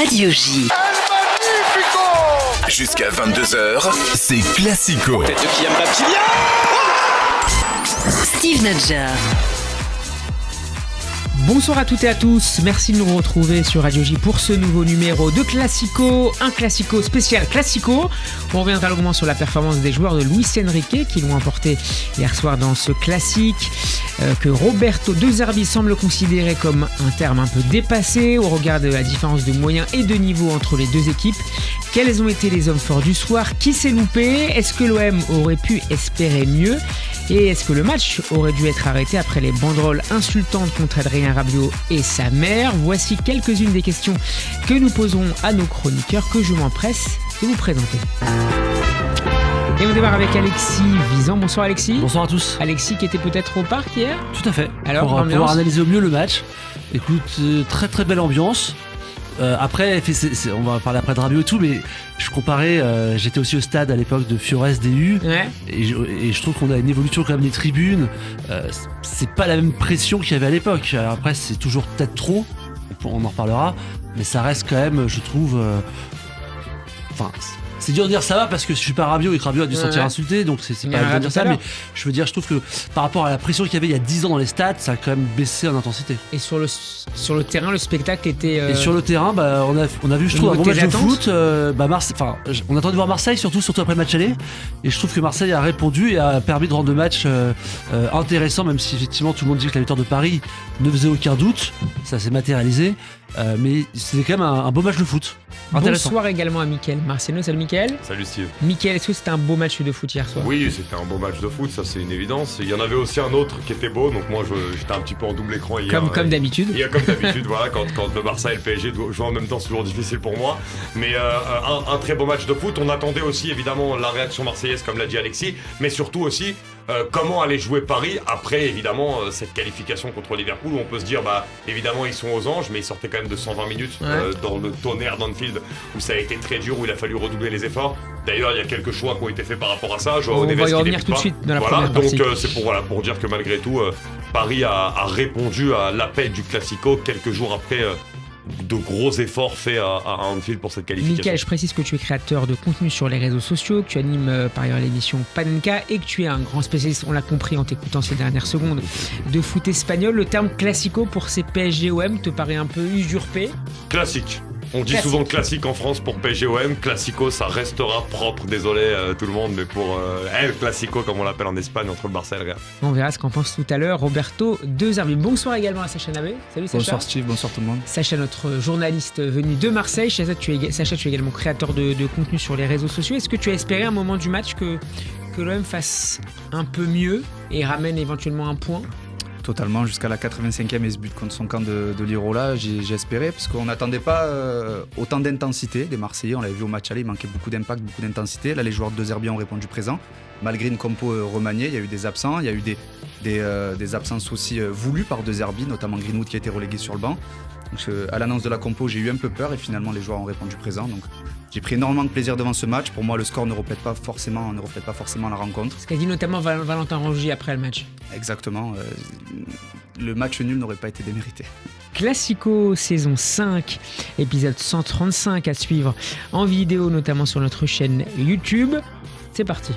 Radio J. Jusqu'à 22h, c'est Classico. Tête de Kylian Mbappé. Steve Nadjar. Bonsoir à toutes et à tous, merci de nous retrouver sur Radio J pour ce nouveau numéro de Classico, un Classico spécial Classico. On reviendra longuement sur la performance des joueurs de Luis Enrique qui l'ont emporté hier soir dans ce classique que Roberto De Zerbi semble considérer comme un terme un peu dépassé au regard de la différence de moyens et de niveau entre les deux équipes. Quels ont été les hommes forts du soir? Qui s'est loupé? Est-ce que l'OM aurait pu espérer mieux? Et est-ce que le match aurait dû être arrêté après les banderoles insultantes contre Adrien Rabiot et sa mère? Voici quelques-unes des questions que nous posons à nos chroniqueurs que je m'empresse de vous présenter. Et on démarre avec Alexis Visan. Bonsoir Alexis. Bonsoir à tous. Alexis qui était peut-être au parc hier? Tout à fait. Alors, pour pouvoir analyser au mieux le match. Écoute, très très belle ambiance. Après, on va parler après de Rabiot et tout, mais je comparais, j'étais aussi au stade à l'époque de Fiores DU, Ouais. et je trouve qu'on a une évolution quand même des tribunes. C'est pas la même pression qu'il y avait à l'époque. Alors après, c'est toujours peut-être trop, on en reparlera, mais ça reste quand même, je trouve. C'est dur de dire ça va parce que je suis pas Rabiot et que Rabiot a dû se sentir insulté, donc c'est pas évident de dire ça, mais je veux dire, je trouve que par rapport à la pression qu'il y avait il y a 10 ans dans les stades, ça a quand même baissé en intensité. Et sur le terrain, le spectacle était... Et sur le terrain, on a vu, je trouve, un bon match de foot. On attendait de voir Marseille, surtout après le match aller. Et je trouve que Marseille a répondu et a permis de rendre le match intéressant, même si effectivement tout le monde dit que la victoire de Paris ne faisait aucun doute. Ça s'est matérialisé. Mais c'était quand même un beau match de foot. Intéressant. Bonsoir également à Mickaël Marceno. Salut Mickaël. Salut Steve. Mickaël, est-ce que c'était un beau match de foot hier soir? Oui, c'était un beau match de foot, ça c'est une évidence. Il y en avait aussi un autre qui était beau, donc moi j'étais un petit peu en double écran hier. Comme d'habitude. Comme d'habitude, voilà, quand le Barça et le PSG jouent en même temps, c'est toujours difficile pour moi. Mais un très beau match de foot. On attendait aussi évidemment la réaction marseillaise, comme l'a dit Alexis, mais surtout aussi comment aller jouer Paris après évidemment cette qualification contre Liverpool, où on peut se dire évidemment ils sont aux anges, mais ils sortaient quand même de 120 minutes dans le tonnerre d'Anfield, où ça a été très dur, où il a fallu redoubler les efforts. D'ailleurs, il y a quelques choix qui ont été faits par rapport à ça. On va y revenir tout de suite dans la première partie. Donc c'est pour dire que malgré tout, Paris a répondu à l'appel du Classico quelques jours après de gros efforts faits à Anfield pour cette qualification. Mickaël, je précise que tu es créateur de contenu sur les réseaux sociaux, que tu animes par ailleurs l'émission Panenka et que tu es un grand spécialiste, on l'a compris en t'écoutant ces dernières secondes, de foot espagnol. Le terme Classico pour ces PSG-OM te paraît un peu usurpé? Classique. On dit souvent classique en France pour PSG-OM, Classico ça restera propre, désolé tout le monde, mais pour El Classico comme on l'appelle en Espagne entre le Barça et le Real. On verra ce qu'en pense tout à l'heure Roberto De Zerbi. Bonsoir également à Sacha Nabé. Salut Sacha. Bonsoir Steve, bonsoir tout le monde. Sacha, notre journaliste venu de Marseille. Sacha, tu es également créateur de contenu sur les réseaux sociaux. Est-ce que tu as espéré à un moment du match que l'OM fasse un peu mieux et ramène éventuellement un point? Totalement, jusqu'à la 85e et ce but contre son camp de l'Irola, j'ai espéré, parce qu'on n'attendait pas autant d'intensité des Marseillais. On l'avait vu au match aller, il manquait beaucoup d'impact, beaucoup d'intensité. Là, les joueurs de De Zerbi ont répondu présent. Malgré une compo remaniée, il y a eu des absents, il y a eu des absences aussi voulues par De Zerbi, notamment Greenwood qui a été relégué sur le banc. Donc, à l'annonce de la compo, j'ai eu un peu peur et finalement les joueurs ont répondu présent. Donc, j'ai pris énormément de plaisir devant ce match. Pour moi, le score ne reflète pas forcément la rencontre. Ce qu'a dit notamment Valentin Rongier après le match. Exactement. Le match nul n'aurait pas été démérité. Classico saison 5, épisode 135 à suivre en vidéo, notamment sur notre chaîne YouTube. C'est parti.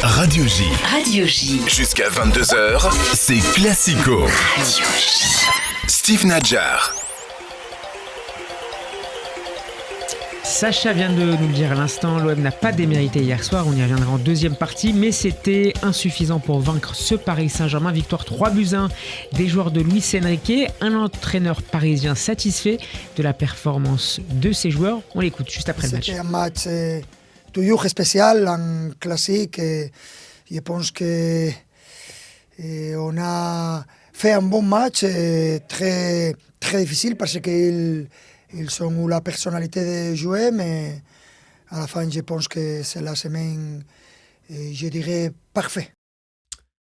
Radio J. Radio J. Jusqu'à 22h, c'est Classico. Radio J. Steve Nadjar. Sacha vient de nous le dire à l'instant, l'OM n'a pas démérité hier soir, on y reviendra en deuxième partie, mais c'était insuffisant pour vaincre ce Paris Saint-Germain. Victoire 3-1 des joueurs de Luis Enrique, un entraîneur parisien satisfait de la performance de ses joueurs. On l'écoute juste après le match. C'était un match toujours spécial, un classique. Je pense qu'on a fait un bon match, très, très difficile parce qu'ils ont eu la personnalité de jouer, mais à la fin, je pense que c'est la semaine, je dirais, parfaite.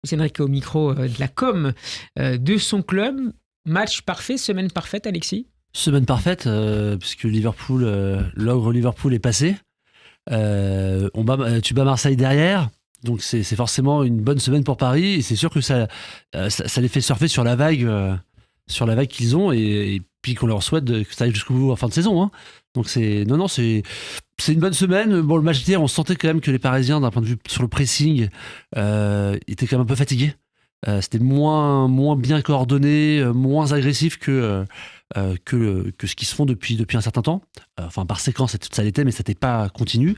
Luis Enrique au micro de la com de son club. Match parfait, semaine parfaite, Alexis? Semaine parfaite, puisque l'ogre Liverpool est passé. Tu bats Marseille derrière. Donc c'est forcément une bonne semaine pour Paris. Et c'est sûr que ça les fait surfer sur la vague sur la vague qu'ils ont et puis qu'on leur souhaite que ça aille jusqu'au bout en fin de saison. Hein. Donc c'est une bonne semaine. Bon, le match d'hier, on sentait quand même que les Parisiens, d'un point de vue sur le pressing, étaient quand même un peu fatigués. C'était moins bien coordonné, moins agressif que ce qu'ils se font depuis un certain temps. Enfin, par séquence, ça l'était, mais ça n'était pas continu.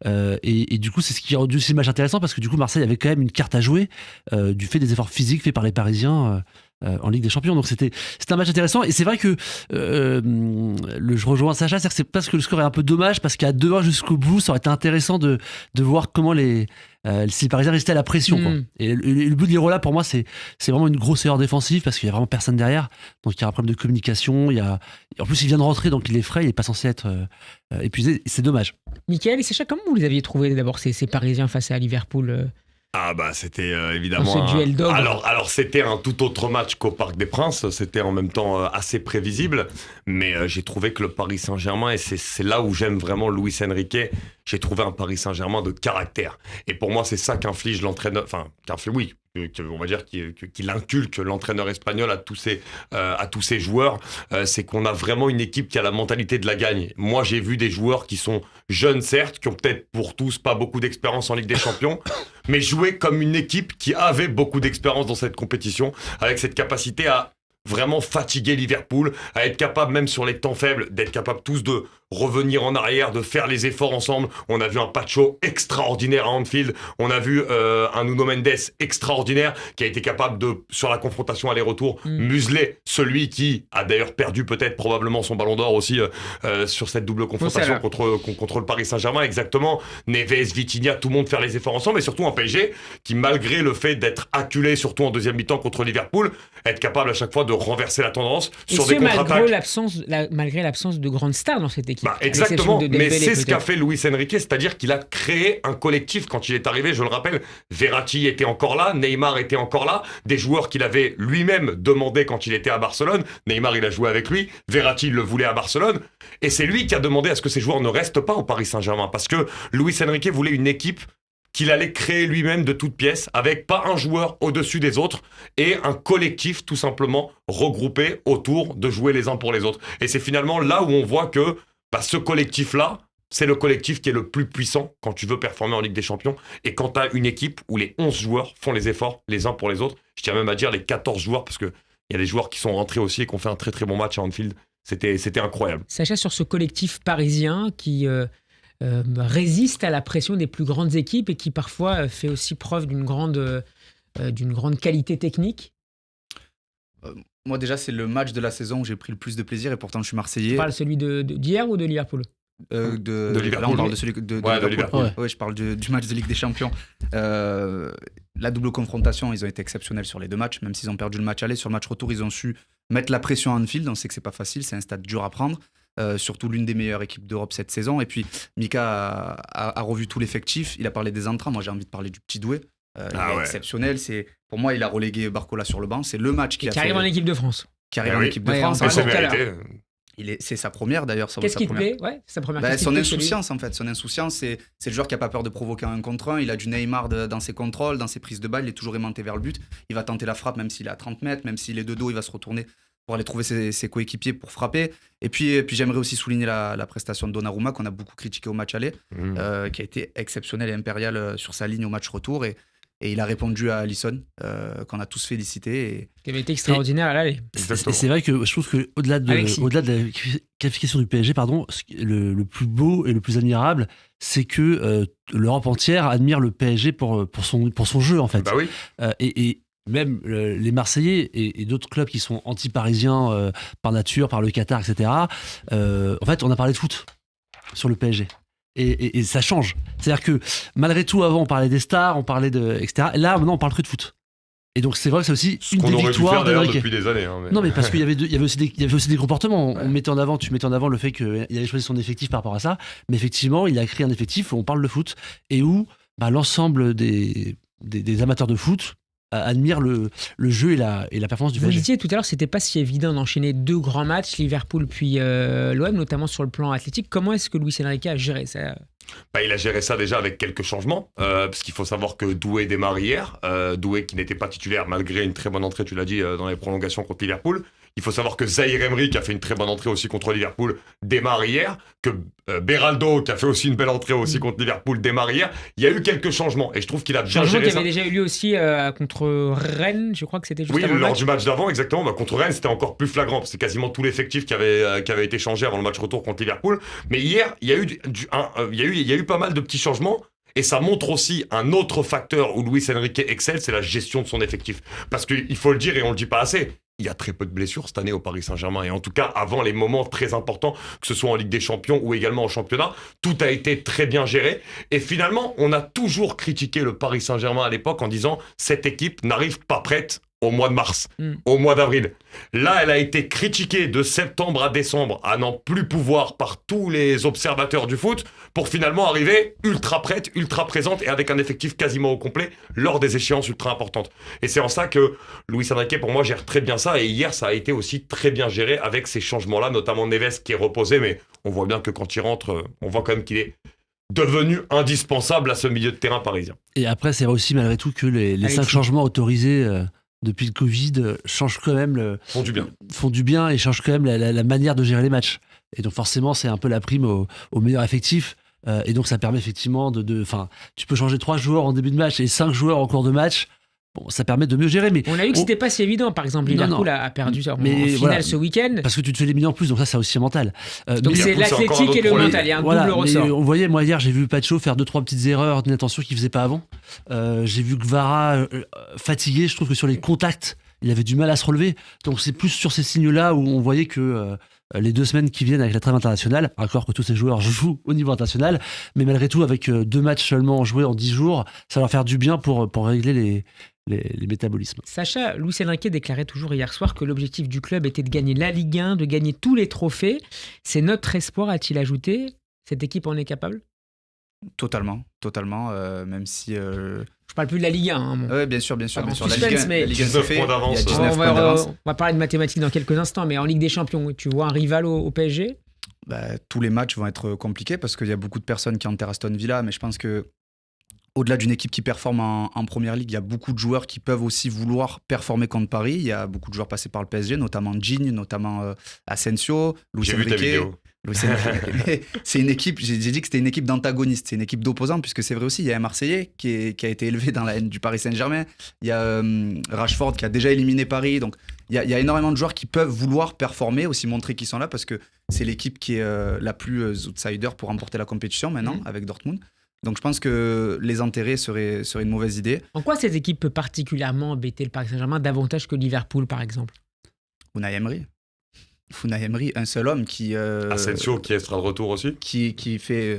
Et du coup, c'est ce qui a rendu aussi le match intéressant, parce que du coup, Marseille avait quand même une carte à jouer du fait des efforts physiques faits par les Parisiens en Ligue des Champions. Donc c'était un match intéressant. Et c'est vrai que je rejoins Sacha, c'est-à-dire que c'est parce que le score est un peu dommage, parce qu'à 2-1 jusqu'au bout, ça aurait été intéressant de voir comment si les Parisiens résistaient à la pression. Quoi. Et le but de l'Irola, pour moi, c'est vraiment une grosse erreur défensive, parce qu'il n'y a vraiment personne derrière. Donc il y a un problème de communication. En plus, il vient de rentrer, donc il est frais, il n'est pas censé être épuisé. C'est dommage. Mickaël et Sacha, comment vous les aviez trouvés d'abord ces Parisiens face à Liverpool Ah bah c'était évidemment ce duel d'ogre. Alors c'était un tout autre match qu'au Parc des Princes, c'était en même temps assez prévisible, mais j'ai trouvé que le Paris Saint-Germain, et c'est là où j'aime vraiment Luis Enrique, j'ai trouvé un Paris Saint-Germain de caractère. Et pour moi c'est ça qu'inflige l'entraîneur, on va dire qu'il inculque l'entraîneur espagnol à tous ses joueurs, c'est qu'on a vraiment une équipe qui a la mentalité de la gagne. Moi j'ai vu des joueurs qui sont jeunes certes, qui ont peut-être pour tous pas beaucoup d'expérience en Ligue des Champions, mais jouer comme une équipe qui avait beaucoup d'expérience dans cette compétition, avec cette capacité à vraiment fatiguer Liverpool, à être capable même sur les temps faibles, d'être capable tous de revenir en arrière, de faire les efforts ensemble. On a vu un Pacho extraordinaire à Anfield, on a vu un Nuno Mendes extraordinaire qui a été capable de, sur la confrontation aller-retour, museler celui qui a d'ailleurs perdu peut-être probablement son ballon d'or aussi sur cette double confrontation contre le Paris Saint-Germain, exactement. Neves, Vitinha, tout le monde faire les efforts ensemble, et surtout un PSG qui, malgré le fait d'être acculé, surtout en deuxième mi-temps contre Liverpool, être capable à chaque fois de renverser la tendance sur des contre-attaques. Malgré l'absence de grandes stars dans cette équipe. Exactement, mais c'est ce qu'a fait Luis Enrique, c'est-à-dire qu'il a créé un collectif quand il est arrivé, je le rappelle. Verratti était encore là, Neymar était encore là, des joueurs qu'il avait lui-même demandé quand il était à Barcelone. Neymar, il a joué avec lui, Verratti, il le voulait à Barcelone, et c'est lui qui a demandé à ce que ces joueurs ne restent pas au Paris Saint-Germain, parce que Luis Enrique voulait une équipe qu'il allait créer lui-même de toutes pièces, avec pas un joueur au-dessus des autres, et un collectif tout simplement regroupé autour de jouer les uns pour les autres. Et c'est finalement là où on voit que ce collectif-là, c'est le collectif qui est le plus puissant quand tu veux performer en Ligue des Champions, et quand tu as une équipe où les 11 joueurs font les efforts les uns pour les autres, je tiens même à dire les 14 joueurs, parce qu'il y a des joueurs qui sont rentrés aussi et qui ont fait un très très bon match à Anfield, c'était incroyable. Sacha, sur ce collectif parisien qui résiste à la pression des plus grandes équipes et qui parfois fait aussi preuve d'une grande qualité technique. Moi déjà c'est le match de la saison où j'ai pris le plus de plaisir, et pourtant je suis Marseillais. Tu parles celui d'hier ou de Liverpool? De Liverpool. Là on parle de celui de Liverpool. Ouais, je parle du match de Ligue des Champions. La double confrontation, ils ont été exceptionnels sur les deux matchs, même s'ils ont perdu le match aller. Sur le match retour, ils ont su mettre la pression à Anfield. On sait que c'est pas facile, c'est un stade dur à prendre. Surtout l'une des meilleures équipes d'Europe cette saison. Et puis Mika a revu tout l'effectif. Il a parlé des entrants. Moi j'ai envie de parler du petit Doué. Il est exceptionnel. Pour moi, il a relégué Barcola sur le banc. C'est le match qui arrive en équipe de France. Qui arrive en équipe de France. C'est sa première d'ailleurs. Qu'est-ce qui te plaît? C'est sa première. Son insouciance en fait. Son insouciance, c'est le joueur qui n'a pas peur de provoquer un contre un. Il a du Neymar dans ses contrôles, dans ses prises de balle. Il est toujours aimanté vers le but. Il va tenter la frappe même s'il est à 30 mètres, même s'il est de dos, il va se retourner pour aller trouver ses coéquipiers pour frapper. Et puis j'aimerais aussi souligner la prestation de Donnarumma qu'on a beaucoup critiqué au match aller, qui a été exceptionnel et impérial sur sa ligne au match retour. Et il a répondu à Alisson, qu'on a tous félicité. Qui avait été extraordinaire à l'aller. Et c'est vrai que je trouve qu'au-delà de la qualification du PSG, le plus beau et le plus admirable, c'est que l'Europe entière admire le PSG pour son jeu, en fait. Bah oui. Et même les Marseillais et d'autres clubs qui sont anti-parisiens par nature, par le Qatar, etc. En fait, on a parlé de foot sur le PSG. Et ça change. C'est-à-dire que malgré tout, avant, on parlait des stars, on parlait etc. Là, maintenant, on parle que de foot. Et donc, c'est vrai que c'est aussi une des victoires d'Enrique. Depuis des années. Non, mais parce qu'il y avait aussi des comportements. Tu mettais en avant le fait qu'il avait choisi son effectif par rapport à ça. Mais effectivement, il a créé un effectif où on parle de foot et où l'ensemble des amateurs de foot admire le jeu et la performance du PSG. Vous disiez tout à l'heure que c'était pas si évident d'enchaîner deux grands matchs, Liverpool puis l'OM, notamment sur le plan athlétique. Comment est-ce que Luis Enrique a géré ça? Il a géré ça déjà avec quelques changements, parce qu'il faut savoir que Doué démarre hier. Doué qui n'était pas titulaire malgré une très bonne entrée, tu l'as dit, dans les prolongations contre Liverpool. Il faut savoir que Zahir Emery, qui a fait une très bonne entrée aussi contre Liverpool, démarre hier, que Beraldo, qui a fait aussi une belle entrée aussi contre Liverpool, démarre hier. Il y a eu quelques changements et je trouve qu'il a bien Changement géré qui ça. avait déjà eu lieu aussi contre Rennes, je crois que c'était juste Oui, avant le lors match. du match d'avant, exactement. Bah, contre Rennes, c'était encore plus flagrant. Parce que c'est quasiment tout l'effectif qui avait été changé avant le match retour contre Liverpool. Mais hier, il y a eu pas mal de petits changements. Et ça montre aussi un autre facteur où Luis Enrique excelle, c'est la gestion de son effectif. Parce qu'il faut le dire et on le dit pas assez. Il y a très peu de blessures cette année au Paris Saint-Germain. Et en tout cas, avant les moments très importants, que ce soit en Ligue des Champions ou également en championnat, tout a été très bien géré. Et finalement, on a toujours critiqué le Paris Saint-Germain à l'époque en disant « cette équipe n'arrive pas prête au mois de mars, au mois d'avril ». Là, elle a été critiquée de septembre à décembre à n'en plus pouvoir par tous les observateurs du foot pour finalement arriver ultra prête, ultra présente et avec un effectif quasiment au complet lors des échéances ultra importantes. Et c'est en ça que Luis Enrique, pour moi, gère très bien ça. Et hier, ça a été aussi très bien géré avec ces changements-là, notamment Neves qui est reposé. Mais on voit bien que quand il rentre, on voit quand même qu'il est devenu indispensable à ce milieu de terrain parisien. Et après, c'est vrai aussi malgré tout que les 5 changements autorisés depuis le Covid changent quand même font du bien et changent quand même la manière de gérer les matchs. Et donc forcément, c'est un peu la prime au meilleur effectif. Et donc ça permet effectivement tu peux changer 3 joueurs en début de match et 5 joueurs en cours de match. Bon, ça permet de mieux gérer, mais On a vu que c'était pas si évident. Par exemple, Liverpool a perdu en finale ce week-end. parce que tu te fais éliminer en plus, donc ça aussi un mental. Donc c'est l'athlétique et le mental. Il y a un double ressort. On voyait, moi hier, j'ai vu Pacho faire 2-3 petites erreurs d'inattention qu'il faisait pas avant. J'ai vu Gvara fatigué. Je trouve que sur les contacts, il avait du mal à se relever. Donc c'est plus sur ces signes-là où on voyait que les 2 semaines qui viennent avec la trêve internationale, encore que tous ces joueurs jouent au niveau international, mais malgré tout, avec 2 matchs seulement joués en 10 jours, ça va leur faire du bien pour régler les métabolismes. Sacha, Luis Enrique déclarait toujours hier soir que l'objectif du club était de gagner la Ligue 1, de gagner tous les trophées. C'est notre espoir, a-t-il ajouté. Cette équipe en est capable ? Totalement. Même si. Je parle plus de la Ligue 1. Hein, Oui, bien sûr. Pardon, Sur la suspense, Ligue 1, mais- 19 points d'avance. Il y a 19 points d'avance. On va parler de mathématiques dans quelques instants, mais en Ligue des Champions, tu vois un rival au PSG ? Tous les matchs vont être compliqués parce qu'il y a beaucoup de personnes qui enterrent Aston Villa, mais je pense que au-delà d'une équipe qui performe en Première Ligue, il y a beaucoup de joueurs qui peuvent aussi vouloir performer contre Paris. Il y a beaucoup de joueurs passés par le PSG, notamment Digne, notamment Asensio, Luis J'ai vu ta Enrique. vidéo. Luis Enrique. Mais c'est une équipe, j'ai dit que c'était une équipe d'antagonistes, c'est une équipe d'opposants, puisque c'est vrai aussi, il y a un Marseillais qui a été élevé dans la haine du Paris Saint-Germain. Il y a Rashford qui a déjà éliminé Paris. Donc il y a énormément de joueurs qui peuvent vouloir performer, aussi montrer qu'ils sont là, parce que c'est l'équipe qui est la plus outsider pour remporter la compétition maintenant, avec Dortmund. Donc je pense que les enterrer serait une mauvaise idée. En quoi cette équipe peut particulièrement embêter le Paris Saint-Germain davantage que Liverpool, par exemple ? Unai Emery, un seul homme qui... Asensio qui sera de retour aussi. Qui fait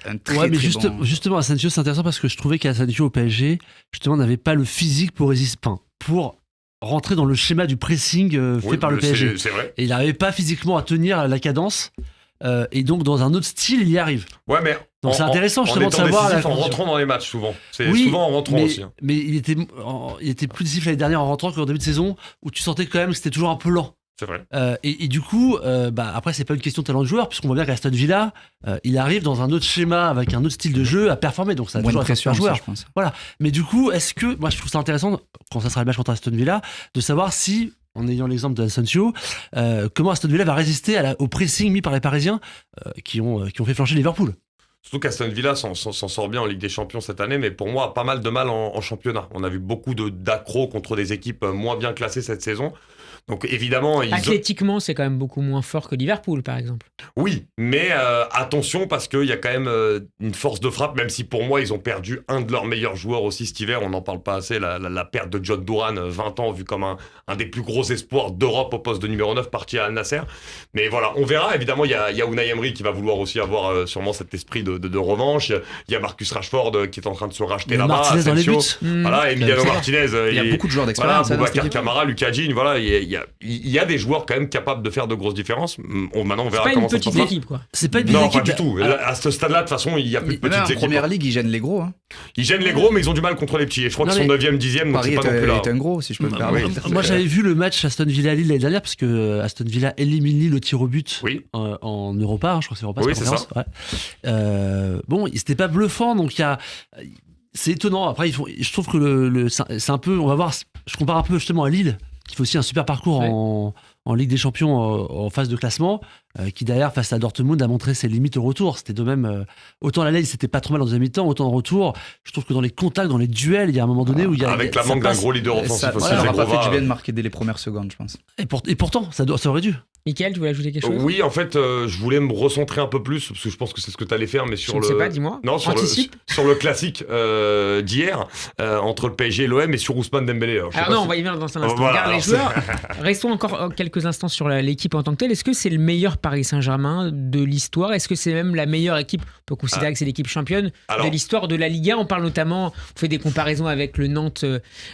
un très, Ouais, mais très bon... justement, Asensio, c'est intéressant parce que je trouvais qu'Asensio au PSG, justement, n'avait pas le physique pour résister, pour rentrer dans le schéma du pressing fait par le PSG. C'est vrai. Et il n'arrivait pas physiquement à tenir la cadence. Et donc, dans un autre style, il y arrive. Ouais, mais Donc, c'est intéressant, justement, de en étant savoir décisif, la- en rentrant dans les matchs souvent. C'est Oui, souvent en rentrant mais, aussi. Hein. mais il était plus décisif l'année dernière en rentrant qu'en début de saison, où tu sentais quand même que c'était toujours un peu lent. C'est vrai. Et du coup, après, c'est pas une question de talent de joueur, puisqu'on voit bien qu'Aston Villa, il arrive dans un autre schéma, avec un autre style de jeu, à performer. Donc, ça a Moins de toujours été un pression super joueur. aussi, je pense. Voilà. Mais du coup, est-ce que, moi, je trouve ça intéressant, quand ça sera le match contre Aston Villa, de savoir si, en ayant l'exemple de Asensio, comment Aston Villa va résister au pressing mis par les Parisiens qui ont fait flancher Liverpool. Surtout qu'Aston Villa s'en sort bien en Ligue des Champions cette année, mais pour moi, a pas mal de mal en championnat. On a vu beaucoup d'accros contre des équipes moins bien classées cette saison. Donc évidemment, Athlétiquement, c'est quand même beaucoup moins fort que Liverpool, par exemple. Oui, mais attention parce qu'il y a quand même une force de frappe, même si pour moi, ils ont perdu un de leurs meilleurs joueurs aussi cet hiver. On n'en parle pas assez, la perte de John Duran, 20 ans, vu comme un des plus gros espoirs d'Europe au poste de numéro 9, parti à Al Nasser. Mais voilà, on verra. Évidemment, il y a Unai Emery qui va vouloir aussi avoir sûrement cet esprit de revanche. Il y a Marcus Rashford qui est en train de se racheter là-bas. Martinez dans les buts. Voilà, Emiliano Martinez. Il y a beaucoup de joueurs d'expérience. Voilà, dans cette Boubacar équipe. Kamara, Lucas Digne, voilà, il y a des joueurs quand même capables de faire de grosses différences. Maintenant, on C'est verra pas une comment ça se petite passera. équipe, quoi. C'est pas une Non, petite pas équipe. du tout. Alors, À ce stade-là, de toute façon, il y a plus de petites En équipes. Première Ligue, ils gênent les gros. Hein. Ils gênent les gros, mais ils ont du mal contre les petits. Et je crois Non, qu'ils sont mais 9e, 10e, donc Paris c'est pas non plus là. est un gros, si je peux me Ah, permettre. oui. moi, j'avais vu le match Aston Villa-Lille l'année dernière, parce que Aston Villa élimine Lille au tir au but Oui. en Europa, hein, je crois que c'est Europa. Oui, cette c'est conférence, ouais. Bon, c'était pas bluffant, donc c'est étonnant. Après, je trouve que c'est un peu, on va voir, je compare un peu justement à Lille, qui fait aussi un super parcours en Ligue des Champions en phase de classement, qui derrière, face à Dortmund, a montré ses limites au retour. C'était de même, autant à l'aller, c'était pas trop mal en deuxième mi-temps, autant en retour, je trouve que dans les contacts, dans les duels, il y a un moment donné où il y a... Avec la manque d'un gros leader offensif aussi. Ça n'aura pas fait Zegrova, du bien de marquer dès les premières secondes, je pense. Et pourtant, ça aurait dû. Mickaël, tu voulais ajouter quelque chose? Oui, en fait, je voulais me recentrer un peu plus, parce que je pense que c'est ce que tu allais faire, mais sur Je ne le... sais pas, dis-moi. Non, sur le classique d'hier, entre le PSG et l'OM, et sur Ousmane Dembélé. Alors non, on va y venir dans un instant. Voilà, Regarde les joueurs. Restons encore quelques instants sur l'équipe en tant que telle. Est-ce que c'est le meilleur Paris Saint-Germain de l'histoire? Est-ce que c'est même la meilleure équipe? On peut considérer que c'est l'équipe championne de l'histoire de la Ligue 1. On parle notamment, on fait des comparaisons avec le Nantes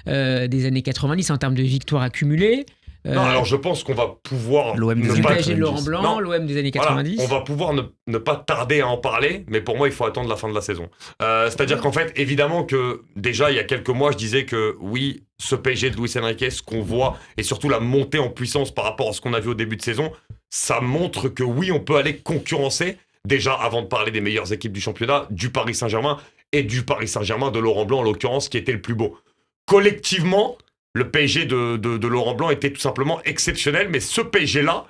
des années 90 en termes de victoires accumulées. Non, alors je pense qu'on va pouvoir... L'OM des Le années PSG de Laurent Blanc, l'OM des années 90. Voilà, on va pouvoir ne pas tarder à en parler, mais pour moi, il faut attendre la fin de la saison. C'est-à-dire qu'en fait, évidemment que déjà, il y a quelques mois, je disais que oui, ce PSG de Luis Enrique, ce qu'on voit, et surtout la montée en puissance par rapport à ce qu'on a vu au début de saison, ça montre que oui, on peut aller concurrencer, déjà avant de parler des meilleures équipes du championnat, du Paris Saint-Germain, et du Paris Saint-Germain de Laurent Blanc, en l'occurrence, qui était le plus beau. Collectivement, le PSG de Laurent Blanc était tout simplement exceptionnel, mais ce PSG-là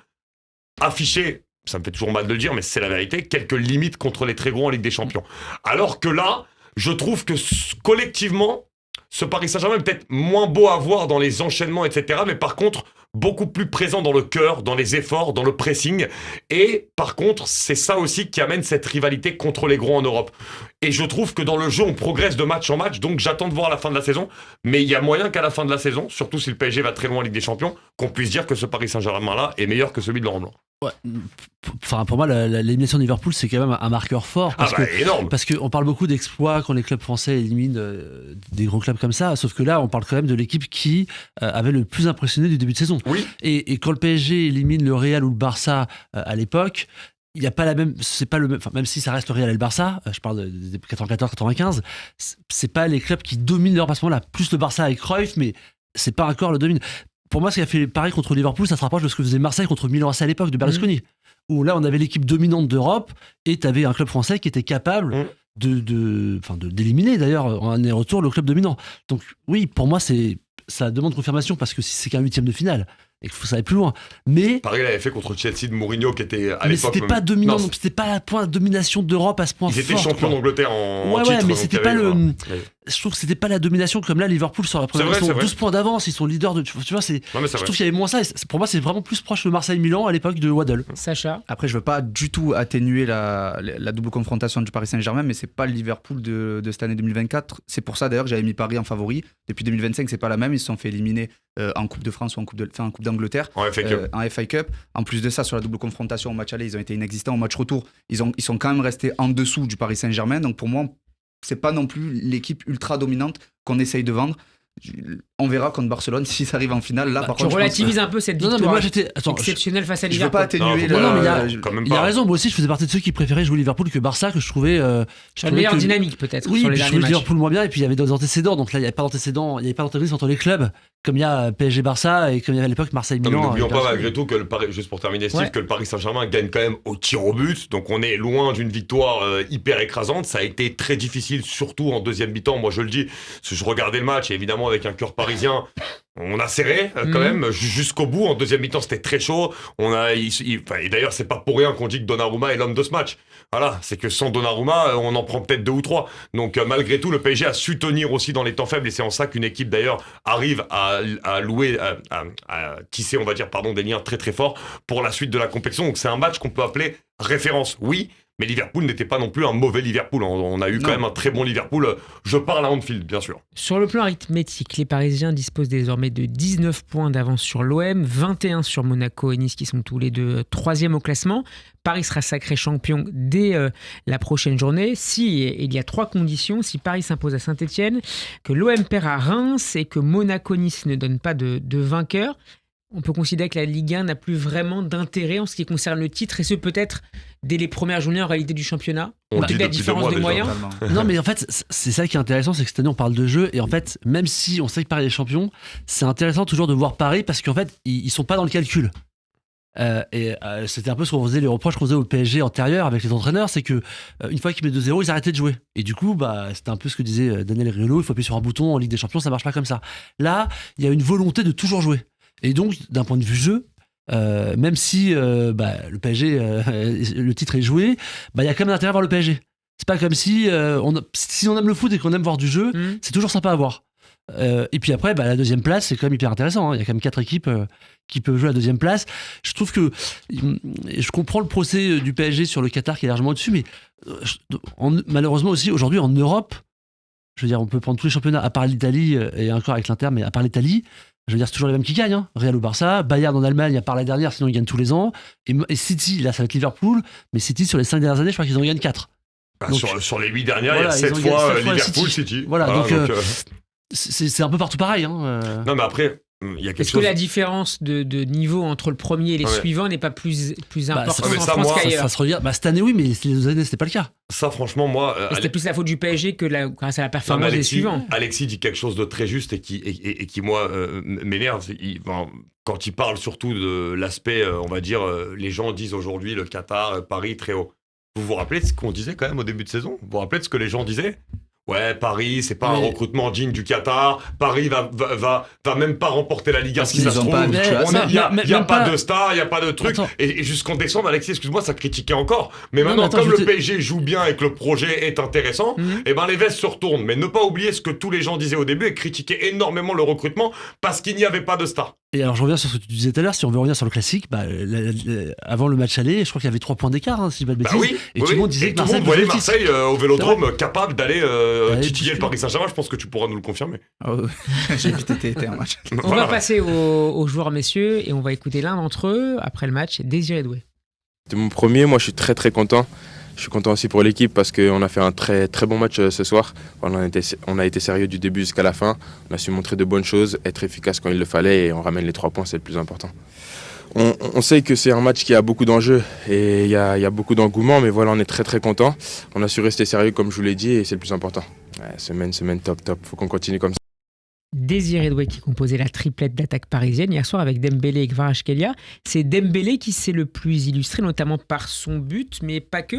affichait, ça me fait toujours mal de le dire, mais c'est la vérité, quelques limites contre les très gros en Ligue des Champions. Alors que là, je trouve que collectivement, ce Paris Saint-Germain est peut-être moins beau à voir dans les enchaînements, etc., mais par contre, beaucoup plus présent dans le cœur, dans les efforts, dans le pressing. Et par contre, c'est ça aussi qui amène cette rivalité contre les gros en Europe. Et je trouve que dans le jeu, on progresse de match en match, donc j'attends de voir la fin de la saison. Mais il y a moyen qu'à la fin de la saison, surtout si le PSG va très loin en Ligue des Champions, qu'on puisse dire que ce Paris Saint-Germain-là est meilleur que celui de Laurent Blanc. Ouais. Enfin, pour moi, l'élimination de Liverpool, c'est quand même un marqueur fort. Énorme. Parce qu'on parle beaucoup d'exploits quand les clubs français éliminent des gros clubs comme ça. Sauf que là, on parle quand même de l'équipe qui avait le plus impressionné du début de saison. Oui. Et quand le PSG élimine le Real ou le Barça à l'époque, il n'y a pas la même, c'est pas le même, enfin, même si ça reste le Real et le Barça, je parle des 94-95, c'est pas les clubs qui dominent leur passement là, plus le Barça avec Cruyff, mais c'est pas encore le domine. Pour moi, ce qui a fait pareil contre Liverpool, ça se rapproche de ce que faisait Marseille contre Milan AC à l'époque de Berlusconi, où là on avait l'équipe dominante d'Europe et tu avais un club français qui était capable d'éliminer d'ailleurs en un retour le club dominant. Donc oui, pour moi ça demande confirmation parce que si c'est qu'un huitième de finale et qu'il faut ça aller plus loin. Mais pareil, il avait fait contre Chelsea de Mourinho qui était à mais l'époque. C'était pas dominant, c'était pas la point de domination d'Europe à ce point. Ils étaient champions d'Angleterre en titre. Ouais, mais c'était pas je trouve que c'était pas la domination comme là Liverpool sur la première. Ils sont 12 points d'avance, ils sont leaders de. Tu vois, je trouve qu'il y avait moins ça. Pour moi, c'est vraiment plus proche de Marseille-Milan à l'époque de Waddle. Sacha. Après, je veux pas du tout atténuer la double confrontation du Paris Saint-Germain, mais c'est pas le Liverpool de cette année 2024. C'est pour ça d'ailleurs que j'avais mis Paris en favori. Depuis 2025, c'est pas la même. Ils se sont fait éliminer en Coupe de France ou en Coupe d'Angleterre. En FA Cup. En plus de ça, sur la double confrontation au match aller, ils ont été inexistants. Au match retour, ils sont quand même restés en dessous du Paris Saint-Germain. Donc pour moi, c'est pas non plus l'équipe ultra dominante qu'on essaye de vendre. On verra contre Barcelone si ça arrive en finale. Là, par contre, tu relativises un peu cette victoire exceptionnelle face à Liverpool. Je veux pas atténuer. Il a raison. Moi aussi, je faisais partie de ceux qui préféraient jouer Liverpool que Barça, que je trouvais. La meilleure dynamique peut-être. Oui, sur les je derniers jouais matchs. Liverpool moins bien et puis il y avait d'autres antécédents. Donc là, il n'y avait pas d'antécédents, il n'y avait pas d'antécédents entre les clubs, comme il y a PSG Barça et comme il y avait à l'époque Marseille-Milan. N'oublions pas malgré tout que le Paris, juste pour terminer, Steve, que le Paris Saint-Germain gagne quand même au tir au but. Donc on est loin d'une victoire hyper écrasante. Ça a été très difficile, surtout en deuxième mi-temps. Moi, je le dis, parce que je regardais le match et évidemment avec un cœur parisien. On a serré quand même jusqu'au bout. En deuxième mi-temps, c'était très chaud. Et d'ailleurs, c'est pas pour rien qu'on dit que Donnarumma est l'homme de ce match. Voilà, c'est que sans Donnarumma, on en prend peut-être 2 ou 3. Donc malgré tout, le PSG a su tenir aussi dans les temps faibles. Et c'est en ça qu'une équipe d'ailleurs arrive à tisser, on va dire, des liens très très forts pour la suite de la compétition. Donc c'est un match qu'on peut appeler référence. Oui. Mais Liverpool n'était pas non plus un mauvais Liverpool. On a eu quand même un très bon Liverpool. Je parle à Anfield, bien sûr. Sur le plan arithmétique, les Parisiens disposent désormais de 19 points d'avance sur l'OM, 21 sur Monaco et Nice qui sont tous les deux 3e au classement. Paris sera sacré champion dès la prochaine journée. Il y a 3 conditions. Si Paris s'impose à Saint-Etienne, que l'OM perd à Reims et que Monaco-Nice ne donne pas de vainqueur. On peut considérer que la Ligue 1 n'a plus vraiment d'intérêt en ce qui concerne le titre, et ce peut-être dès les premières journées en réalité du championnat. On dit la depuis différence 2 des mois moyens. Non, mais en fait, c'est ça qui est intéressant, c'est que cette année on parle de jeu, et en fait, même si on sait que Paris est champion, c'est intéressant toujours de voir Paris parce qu'en fait, ils sont pas dans le calcul. C'était un peu ce qu'on faisait, les reproches qu'on faisait au PSG antérieur avec les entraîneurs, c'est que une fois qu'ils mettent 2-0, ils arrêtaient de jouer. Et du coup, c'était un peu ce que disait Daniel Riolo, il faut appuyer sur un bouton en Ligue des Champions, ça marche pas comme ça. Là, il y a une volonté de toujours jouer. Et donc, d'un point de vue jeu, même si le PSG, le titre est joué, il y a quand même intérêt à voir le PSG. C'est pas comme si si on aime le foot et qu'on aime voir du jeu, c'est toujours sympa à voir. Et puis après, la deuxième place, c'est quand même hyper intéressant. Il y a quand même 4 équipes qui peuvent jouer à la deuxième place. Je trouve que je comprends le procès du PSG sur le Qatar qui est largement au-dessus, mais malheureusement aussi aujourd'hui en Europe, je veux dire, on peut prendre tous les championnats à part l'Italie et encore avec l'Inter, mais à part l'Italie, je veux dire, c'est toujours les mêmes qui gagnent. Hein. Real ou Barça, Bayern en Allemagne, à part la dernière, sinon ils gagnent tous les ans. Et City, là, ça va être Liverpool, mais City sur les 5 dernières années, je crois qu'ils en gagnent 4. Donc, sur les 8 dernières, il y a 7 fois Liverpool, City. Voilà, donc c'est un peu partout pareil. Hein. Non, mais après, il y a quelque chose. Est-ce que la différence de niveau entre le premier et les suivants n'est pas plus importante en France qu'ailleurs? Ça se regarde. Cette année, oui, mais les autres années, c'était pas le cas. Ça, franchement, moi. C'était plus la faute du PSG que grâce à la performance des suivants. Alexis dit quelque chose de très juste et qui moi, m'énerve. Quand il parle surtout de l'aspect, on va dire, les gens disent aujourd'hui le Qatar, Paris, très haut. Vous vous rappelez de ce qu'on disait quand même au début de saison? Vous vous rappelez de ce que les gens disaient? Ouais, Paris, c'est pas un recrutement digne du Qatar. Paris va même pas remporter la Ligue 1 si ça se trouve. Il y a pas de star, il y a pas de truc. Et jusqu'en décembre, Alexis, excuse-moi, ça critiquait encore. Mais maintenant, comme le PSG joue bien et que le projet est intéressant, les vestes se retournent. Mais ne pas oublier ce que tous les gens disaient au début et critiquaient énormément le recrutement parce qu'il n'y avait pas de star. Et alors, je reviens sur ce que tu disais tout à l'heure. Si on veut revenir sur le classique, avant le match aller, je crois qu'il y avait 3 points d'écart, si je dis pas de bêtises. Tout le monde disait que tout le monde voyait Marseille au Vélodrome capable d'aller titiller le Paris Saint-Germain. Je pense que tu pourras nous le confirmer. J'ai vite été un match. On va passer aux joueurs, messieurs, et on va écouter l'un d'entre eux après le match, Désiré Doué. C'était mon premier. Moi, je suis très très content. Je suis content aussi pour l'équipe parce qu'on a fait un très très bon match ce soir. On a été sérieux du début jusqu'à la fin. On a su montrer de bonnes choses, être efficace quand il le fallait et on ramène les 3 points, c'est le plus important. On sait que c'est un match qui a beaucoup d'enjeux et il y a beaucoup d'engouement, mais voilà, on est très très content. On a su rester sérieux comme je vous l'ai dit et c'est le plus important. Semaine top. Faut qu'on continue comme ça. Désiré Doué qui composait la triplette d'attaque parisienne hier soir avec Dembélé et Kvaratskhelia. C'est Dembélé qui s'est le plus illustré, notamment par son but, mais pas que.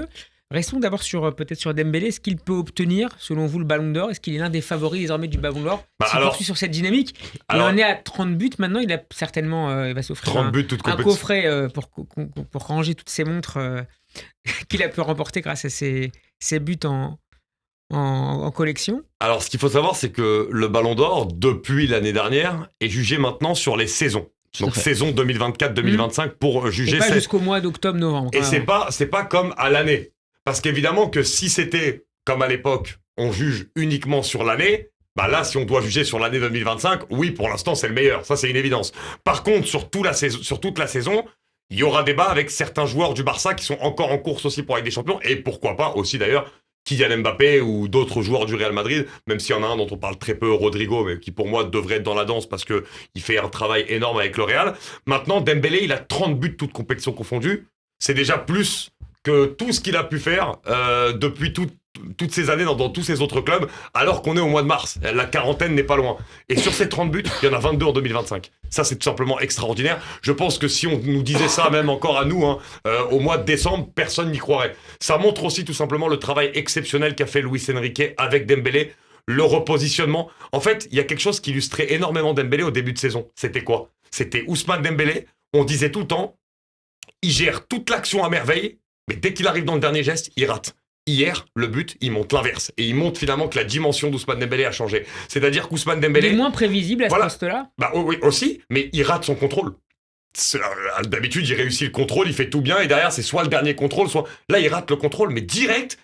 Restons d'abord peut-être sur Dembélé. Est-ce qu'il peut obtenir, selon vous, le Ballon d'Or? Est-ce qu'il est l'un des favoris désormais du Ballon d'Or? S'il poursuit sur cette dynamique, il en est à 30 buts maintenant. Il a certainement, il va s'offrir un coffret pour ranger toutes ses montres qu'il a pu remporter grâce à ses buts en collection. Alors, ce qu'il faut savoir, c'est que le Ballon d'Or, depuis l'année dernière, est jugé maintenant sur les saisons. Donc saison 2024-2025 pour juger. Et pas jusqu'au mois d'octobre-novembre. Et c'est pas comme à l'année. Parce qu'évidemment que si c'était comme à l'époque, on juge uniquement sur l'année, là, si on doit juger sur l'année 2025, oui, pour l'instant, c'est le meilleur. Ça, c'est une évidence. Par contre, sur toute la saison, il y aura débat avec certains joueurs du Barça qui sont encore en course aussi pour la Ligue des Champions. Et pourquoi pas aussi, d'ailleurs, Kylian Mbappé ou d'autres joueurs du Real Madrid, même s'il y en a un dont on parle très peu, Rodrigo, mais qui pour moi devrait être dans la danse parce qu'il fait un travail énorme avec le Real. Maintenant, Dembélé, il a 30 buts toutes compétitions confondues. C'est déjà plus que tout ce qu'il a pu faire depuis toutes ces années dans tous ces autres clubs, alors qu'on est au mois de mars. La quarantaine n'est pas loin. Et sur ces 30 buts, il y en a 22 en 2025. Ça, c'est tout simplement extraordinaire. Je pense que si on nous disait ça, même encore à nous, au mois de décembre, personne n'y croirait. Ça montre aussi tout simplement le travail exceptionnel qu'a fait Luis Enrique avec Dembélé, le repositionnement. En fait, il y a quelque chose qui illustrait énormément Dembélé au début de saison. C'était quoi? C'était Ousmane Dembélé. On disait tout le temps, il gère toute l'action à merveille, mais dès qu'il arrive dans le dernier geste, il rate. Hier, le but, il montre l'inverse. Et il montre finalement que la dimension d'Ousmane Dembélé a changé. C'est-à-dire qu'Ousmane Dembélé... Il est moins prévisible à ce poste-là. Oui, aussi, mais il rate son contrôle. D'habitude, il réussit le contrôle, il fait tout bien, et derrière, c'est soit le dernier contrôle, soit... Là, il rate le contrôle, mais direct,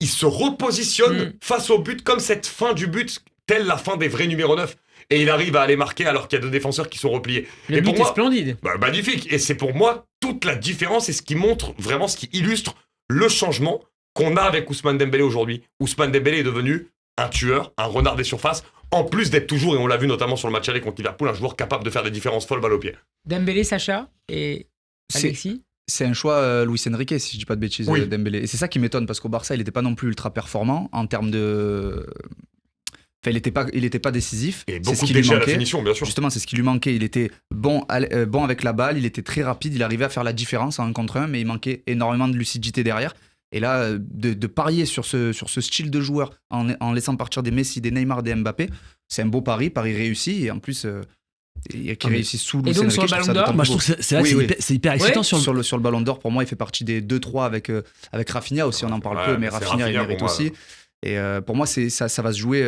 il se repositionne face au but, comme cette fin du but, telle la fin des vrais numéros 9. Et il arrive à aller marquer alors qu'il y a 2 défenseurs qui sont repliés. Le but est splendide. Magnifique. Et c'est pour moi toute la différence et ce qui montre vraiment, ce qui illustre le changement qu'on a avec Ousmane Dembélé aujourd'hui. Ousmane Dembélé est devenu un tueur, un renard des surfaces, en plus d'être toujours, et on l'a vu notamment sur le match aller contre Liverpool, un joueur capable de faire des différences folles balle au pied. Dembélé, Sacha et Alexis. C'est un choix Luis Enrique, si je dis pas de bêtises, Dembélé. Et c'est ça qui m'étonne, parce qu'au Barça, il n'était pas non plus ultra performant en termes de... Enfin, il était pas décisif. Et beaucoup de déchets à la finition, bien sûr. Justement, c'est ce qui lui manquait. Il était bon avec la balle, il était très rapide, il arrivait à faire la différence en 1 contre 1, mais il manquait énormément de lucidité derrière. Et là, de parier sur ce style de joueur en laissant partir des Messi, des Neymar, des Mbappé, c'est un beau pari réussi. Et en plus, et qui réussit sous Et Luis donc, Enrique, sur le je trouve Ballon ça d'Or, d'autant Moi, plus je trouve beau. que c'est vrai que Oui, c'est hyper excitant Ouais. sur le. Sur le Ballon d'Or, pour moi, il fait partie des 2-3 avec Rafinha aussi, on en parle Ouais, peu, mais c'est Rafinha, il Rafinha mérite pour moi. aussi. Et pour moi, ça va se jouer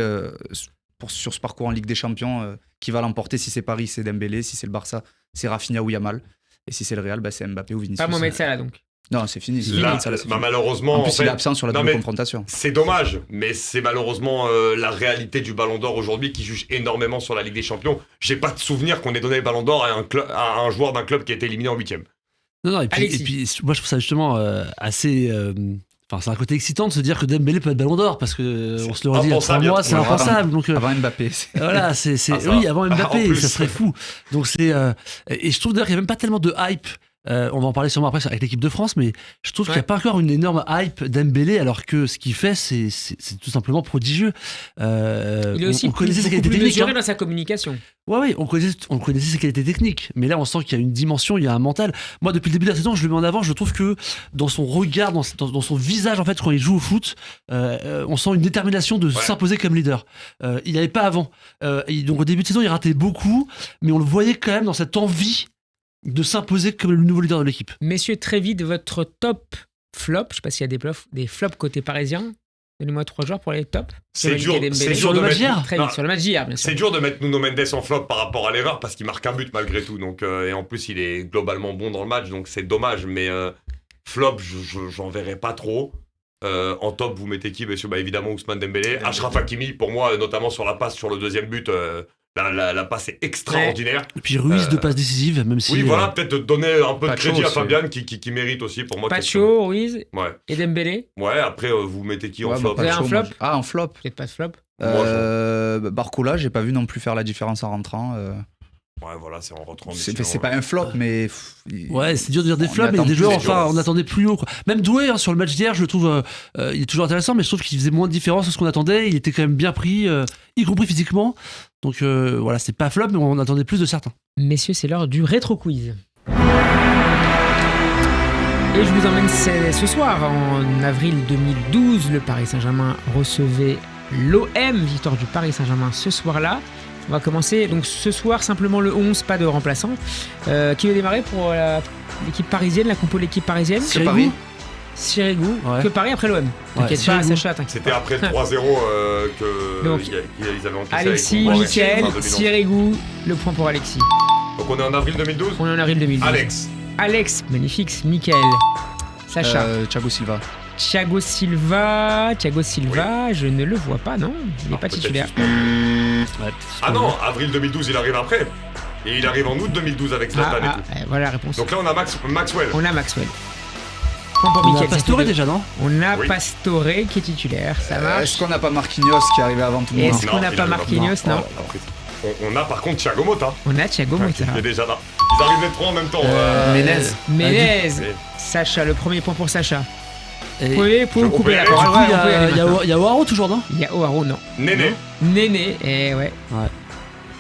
sur ce parcours en Ligue des Champions. Qui va l'emporter? Si c'est Paris, c'est Dembélé. Si c'est le Barça, c'est Rafinha ou Yamal. Et si c'est le Real, c'est Mbappé ou Vinicius. Pas Mohamed Salah donc. Non, c'est fini. Là, Ça, là, c'est bah, fini. malheureusement, En plus, en fait, il est absent sur la non, double mais confrontation. c'est dommage, mais c'est malheureusement la réalité du Ballon d'Or aujourd'hui qui juge énormément sur la Ligue des Champions. J'ai pas de souvenir qu'on ait donné le Ballon d'Or à un joueur d'un club qui a été éliminé en 8e. Non, et Alexis. puis moi je trouve ça justement assez. Enfin, c'est un côté excitant de se dire que Dembélé peut être Ballon d'Or parce que on se le redit il y a 3 impensable, mois, c'est ouais, impensable. Donc Avant Mbappé. voilà, c'est ça oui va. avant En Mbappé, plus. ça serait fou. Donc c'est et je trouve d'ailleurs qu'il n'y a même pas tellement de hype. On va en parler sûrement après avec l'équipe de France, mais je trouve qu'il n'y a pas encore une énorme hype Dembélé, alors que ce qu'il fait, c'est tout simplement prodigieux. Il est aussi on connaissait ses qualités plus techniques. mesuré Hein. dans sa communication. Ouais, on connaissait ses qualités techniques, mais là on sent qu'il y a une dimension, il y a un mental. Moi, depuis le début de la saison, je le mets en avant. Je trouve que dans son regard, dans son visage, en fait, quand il joue au foot, on sent une détermination de s'imposer comme leader. Il n'y avait pas avant. Donc au début de saison, il ratait beaucoup, mais on le voyait quand même dans cette envie de s'imposer comme le nouveau leader de l'équipe. Messieurs, très vite, votre top flop. Je sais pas s'il y a des flops côté parisien. Donnez-moi 3 joueurs pour les tops. C'est dur, c'est Sur dur le de match mettre. d'hier Très Non, vite, sur le match d'hier, bien sûr. C'est dur de mettre Nuno Mendes en flop par rapport à l'erreur parce qu'il marque un but malgré tout. Donc, et en plus, il est globalement bon dans le match, donc c'est dommage. Mais flop, j'en verrai pas trop. En top, vous mettez qui, monsieur? Bah, évidemment, Ousmane Dembélé. Achraf Hakimi, pour moi, notamment sur la passe sur le deuxième but, la passe est extraordinaire. Et puis Ruiz de passe décisive, même si. Oui, voilà, peut-être de donner un peu de Pacho crédit à aussi. Fabian qui mérite aussi pour moi. Pacho, Ruiz Ouais. et Dembélé. Ouais, après, vous mettez qui en flop? Vous avez un flop? Ah, en flop. Peut-être pas de flop. Barcola, j'ai pas vu non plus faire la différence en rentrant. Ouais, voilà, c'est en rentrant. C'est pas un flop, mais. Ouais, c'est dur de dire des On flops, mais il y a attend des joueurs, plus, enfin, dur. on attendait plus haut. Quoi. Même Doué, hein, sur le match d'hier, je le trouve, il est toujours intéressant, mais je trouve qu'il faisait moins de différence de ce qu'on attendait. Il était quand même bien pris, y compris physiquement. Donc voilà, c'est pas flop, mais on attendait plus de certains. Messieurs, c'est l'heure du rétro quiz. Et je vous emmène ce soir, en avril 2012, le Paris Saint-Germain recevait l'OM, victoire du Paris Saint-Germain ce soir-là. On va commencer donc ce soir, simplement le 11, pas de remplaçant. Qui veut démarrer pour l'équipe parisienne, la compo de l'équipe parisienne? Sirigu. Paris. Sirigu, Ouais. que Paris après l'OM. T'inquiète pas, Sirigu. Sacha, t'inquiète C'était pas. après le 3-0 que Donc, ils avaient encaissé Alexis, avec Comboiré, Mickaël, fin 2011. Sirigu, le point pour Alexis. Donc on est en avril 2012. On est en avril 2012. Alex. Magnifique, Mickaël. Sacha. Thiago Silva. Thiago Silva, je ne le vois pas, non? Il n'est pas peut-être titulaire. Ah non, avril 2012, il arrive après. Et il arrive en août 2012 avec Zlatan et tout. Voilà la réponse. Donc là, on a Maxwell. On a Maxwell. Point pour On a Mickaël, ça Pastore fait deux. déjà, non? On a Oui. Pastore qui est titulaire, ça marche. Est-ce qu'on n'a pas Marquinhos qui est arrivé avant tout le monde? Est-ce qu'on n'a il pas arrive Marquinhos? avant. Non. Après, on a par contre Thiago Motta. On a Thiago Motta. Il est déjà là. Ils arrivent les trois en même temps. Menez. Menez. Ouais. Sacha, le premier point pour Sacha. Et Vous pouvez Je couper la couperai. parole. du coup, Ouais, il y on peut y aller a maintenant. Oaro toujours, non? Il y a Oaro, non. Néné. Néné, et ouais.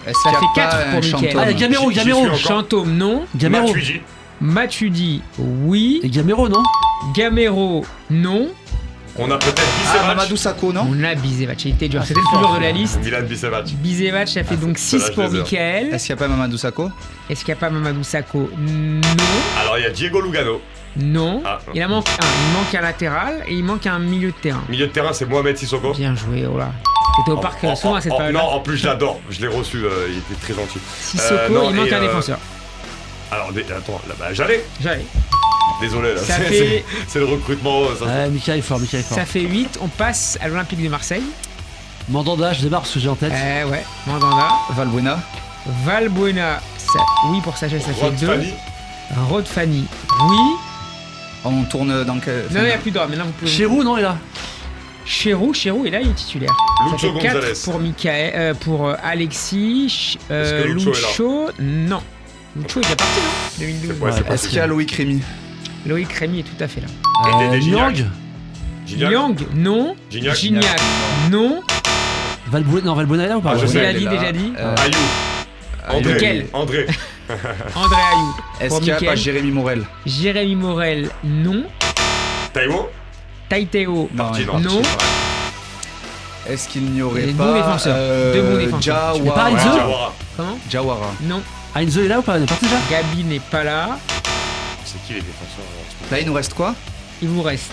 Est-ce Ça qu'il y a fait pas 4 un pour Mickaël. Chantôme? Ah, il y a Gamero, J'y suis Gamero. encore. Chantôme, non. Gamero. Matuidi. Matuidi, oui. Et Gamero, non? Gamero, non. On a peut-être Ah, Bisevac. Mamadou Sakho, non? On a Bisevac, il était dur. C'était le plus dur de la liste. Milan Bisevac. Bisevac, ça fait donc 6 celle-là, pour je les ai. Mickaël. Est-ce qu'il n'y a pas Mamadou Sakho? Est-ce qu'il n'y a pas Mamadou Sakho? Non. Alors il y a Diego Lugano. Non. Ah. Il manque un latéral et il manque un milieu de terrain. Milieu de terrain, c'est Mohamed Sissoko. Bien joué, oh là. T'étais au parc souvent à cette période-là. Non, en plus je l'adore. Je l'ai reçu, il était très gentil. Sissoko, non, il manque et, un défenseur. Alors, attends, là, j'allais. J'allais. Désolé, là. Ça fait- C'est le recrutement. Ça, Ouais, Mika est fort, Mika est fort. Ça fait 8. On passe à l'Olympique de Marseille. Mandanda, je démarre parce que j'ai en tête. Ouais. Mandanda. Valbuena. Valbuena. Oui pour Sacha, ça fait Rod 2. Fanny. Rod Fanny. Oui. On tourne dans quel. Non, il n'y a plus d'or. Maintenant, vous pouvez. Chérou, non, il est là. Chérou, et là, il est titulaire. Lucho Ça fait 4 Gonzalez. pour Mickaël, pour Alexis. Est-ce que Lucho est là Lucho, non. Lucho est déjà parti, non 2012. Ouais, c'est pas Est-ce qu'il y a Loïc Rémy? Loïc Rémy est tout à fait là. Et Dédé Gignac. Nyang. Gignac. Yang, non. Gignac. Gignac, non. Valbuena est là ou pas? Ah, je On sais. l'a il est dit, là. déjà dit. Ayou. André. Lequel André. André Ayou. Est-ce Pour qu'il n'y a Mickaël. pas Jérémy Morel? Jérémy Morel, non. Taïwo. Taiteo, Parti, il est non. parti, non. c'est vrai. Est-ce qu'il n'y aurait Des pas bons défenseurs. Deux bons défenseurs. Jawa- Mais pas Ouais, Enzo. Diawara. Comment Jawara. Non. Heinze est là ou pas? Il est parti déjà? Gabi n'est pas là. C'est qui les défenseurs Là, il nous reste quoi? Il vous reste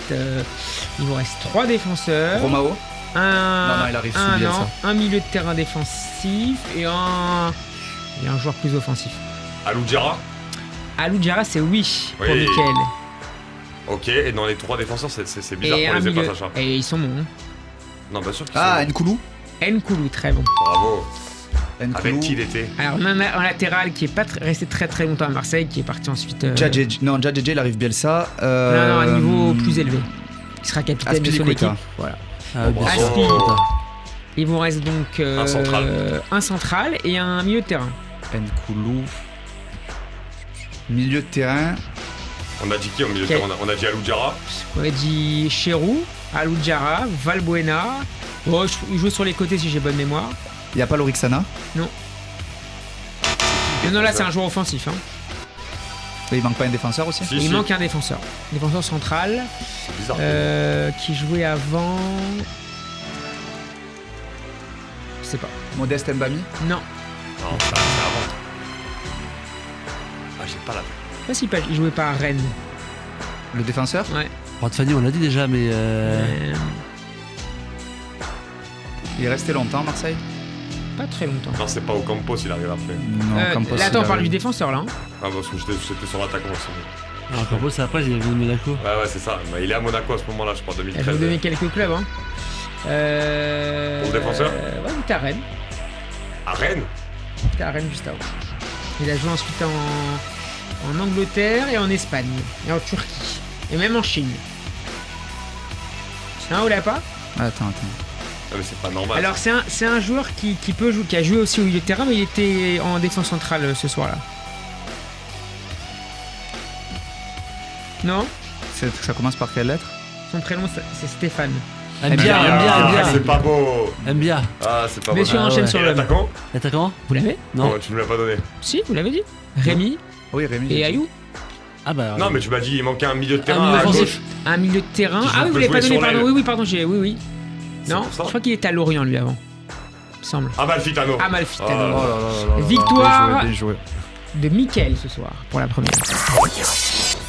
3 défenseurs. Romao. Non, il arrive sous Bielsa. un milieu de terrain défensif et un joueur plus offensif. Aloudjara. Aloudjara, c'est oui pour Oui. Mickaël. Ok, et dans les 3 défenseurs, c'est bizarre Et qu'on un les ait pas, milieu. Sacha. Et ils sont bons. Hein. Non, bien sûr qu'ils Ah, sont Nkoulou. Nkoulou, très bon. bons. Bravo. Nkoulou. Avec qui il était Alors, on a un latéral qui est pas resté très très longtemps à Marseille, qui est parti ensuite. Djadjedji. Non, Djadjedji, il arrive Bielsa. Non, à un niveau plus élevé. Il sera capitaine de son Azpilicueta. équipe. Voilà. Ah, bien sûr. Aspi. Bravo. Il vous reste donc un central et un milieu de terrain. Nkoulou. Milieu de terrain. On a dit qui au milieu de Quel- terrain? On a dit Aloudjara. On a dit Cherou, Aloudjara, Valbuena. Oh, il joue sur les côtés si j'ai bonne mémoire. Il n'y a pas Lorixana. Non, là c'est un joueur offensif. Hein. Et il manque pas un défenseur aussi. Si, Il si. manque un défenseur. Défenseur central C'est bizarre. qui jouait avant. Je sais pas. Modeste Mbami. Non, Non, ça, c'est avant. Ah, j'ai pas la tête. pas si pas. Il jouait pas à Rennes. Le défenseur. Ouais. Rod Fanny, on l'a dit déjà, mais. Il est resté longtemps à Marseille. Pas très longtemps. Non, c'est pas Ocampos, il arrive après. Non, Campos, là, attends, il on parle arrive. du défenseur là. Hein. Ah, parce que j'étais sur l'attaquant aussi. Alors, Campos, c'est après, il vient de Monaco. Ouais, c'est ça. Mais il est à Monaco à ce moment-là, je crois, Je vais 2013. vous donner quelques clubs. Hein. Pour le défenseur Ouais, il était à Rennes. À Rennes. Il était à Rennes juste avant. Il a joué ensuite en Angleterre et en Espagne. Et en Turquie. Et même en Chine. Non, vous l'avez pas? Attends. Ah, mais c'est pas normal. Alors c'est un joueur qui peut jouer, qui a joué aussi au milieu de terrain, mais il était en défense centrale ce soir-là. Non? Ça commence par quelle lettre? Son prénom c'est Stéphane. Aime bien. C'est pas beau. Aime bien. Ah, c'est pas beau. Messieurs, Ah, enchaîne ouais. sur Et l'homme. l'attaquant L'attaquant? Vous l'avez? Non. Oh, tu me l'as pas donné. Si, vous l'avez dit. Rémi Oui, Rémi. j'ai et dit. Ayou. Ah bah. Non, mais tu m'as dit il manquait un milieu de Un terrain milieu à offensif. gauche. Un milieu de terrain. Qui Ah oui, vous peut l'avez pas jouer donné, sur pardon. l'aile. Oui, pardon, oui. C'est Non, pour ça je crois qu'il était à Lorient lui avant. Il me semble. Amalfitano. Amalfitano. Oh là Oh là là là là là. Victoire. Bien joué. De Mickaël ce soir pour la première.